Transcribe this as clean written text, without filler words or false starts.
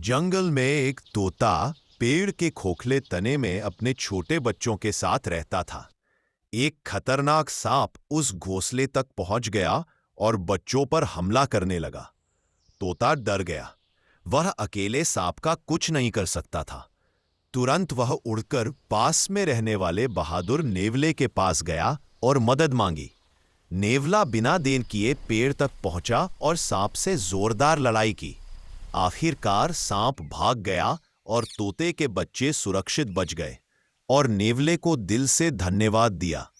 जंगल में एक तोता पेड़ के खोखले तने में अपने छोटे बच्चों के साथ रहता था। एक खतरनाक सांप उस घोंसले तक पहुंच गया और बच्चों पर हमला करने लगा। तोता डर गया। वह अकेले सांप का कुछ नहीं कर सकता था। तुरंत वह उड़कर पास में रहने वाले बहादुर नेवले के पास गया और मदद मांगी। नेवला बिना देर किए पेड़ तक पहुंचा और सांप से जोरदार लड़ाई की। आखिरकार सांप भाग गया और तोते के बच्चे सुरक्षित बच गए और नेवले को दिल से धन्यवाद दिया।